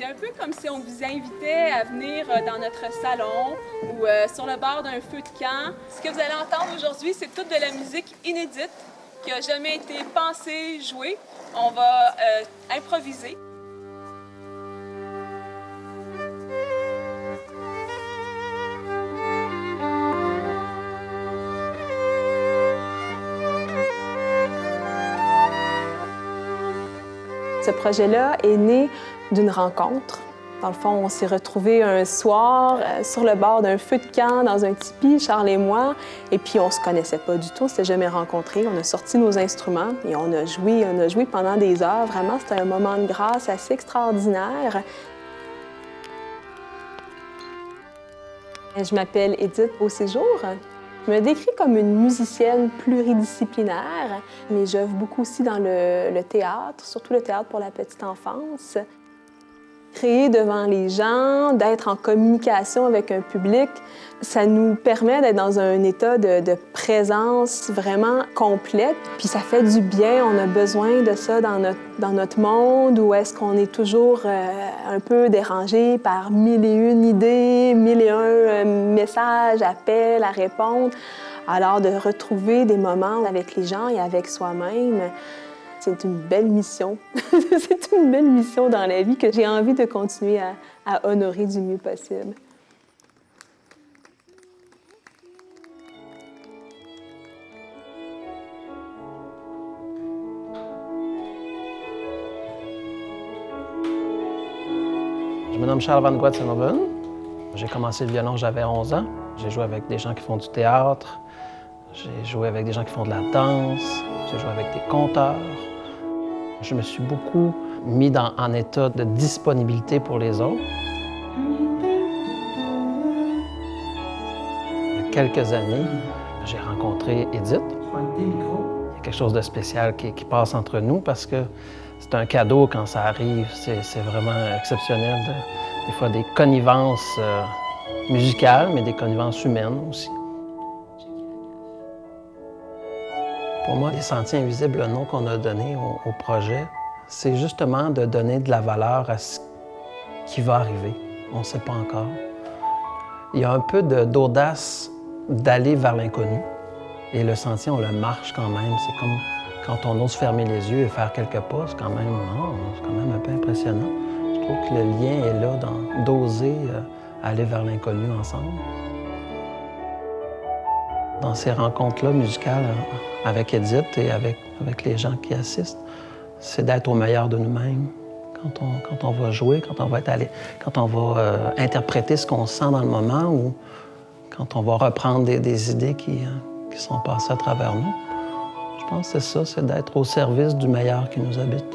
un peu comme si on vous invitait à venir dans notre salon ou sur le bord d'un feu de camp. Ce que vous allez entendre aujourd'hui, c'est toute de la musique inédite qui n'a jamais été pensée, jouée. On va improviser. Ce projet-là est né d'une rencontre. Dans le fond, on s'est retrouvés un soir sur le bord d'un feu de camp dans un tipi, Charles et moi, et puis on se connaissait pas du tout, on s'était jamais rencontrés. On a sorti nos instruments et on a joué pendant des heures. Vraiment, c'était un moment de grâce assez extraordinaire. Je m'appelle Édith Beauséjour. Je me décris comme une musicienne pluridisciplinaire, mais j'œuvre beaucoup aussi dans le théâtre, surtout le théâtre pour la petite enfance. Créer devant les gens, d'être en communication avec un public, ça nous permet d'être dans un état de présence vraiment complète. Puis ça fait du bien, on a besoin de ça dans notre monde où est-ce qu'on est toujours un peu dérangé par mille et une idées, mille et un messages, appels à répondre. Alors de retrouver des moments avec les gens et avec soi-même, c'est une belle mission. C'est une belle mission dans la vie que j'ai envie de continuer à honorer du mieux possible. Je me nomme Charles Van Guatsenoven. J'ai commencé le violon, j'avais 11 ans. J'ai joué avec des gens qui font du théâtre. J'ai joué avec des gens qui font de la danse. J'ai joué avec des conteurs. Je me suis beaucoup mis en état de disponibilité pour les autres. Il y a quelques années, j'ai rencontré Édith. Il y a quelque chose de spécial qui passe entre nous parce que c'est un cadeau quand ça arrive. C'est vraiment exceptionnel. Des fois, des connivences musicales, mais des connivences humaines aussi. Pour moi, les Sentiers Invisibles, le nom qu'on a donné au projet, c'est justement de donner de la valeur à ce qui va arriver. On ne sait pas encore. Il y a un peu d'audace d'aller vers l'inconnu. Et le sentier, on le marche quand même. C'est comme quand on ose fermer les yeux et faire quelques pas, c'est quand même un peu impressionnant. Je trouve que le lien est là d'oser aller vers l'inconnu ensemble. Dans ces rencontres-là musicales avec Édith et avec les gens qui assistent, c'est d'être au meilleur de nous-mêmes. Quand on va jouer, quand on va interpréter ce qu'on sent dans le moment ou quand on va reprendre des idées qui sont passées à travers nous. Je pense que c'est ça, c'est d'être au service du meilleur qui nous habite.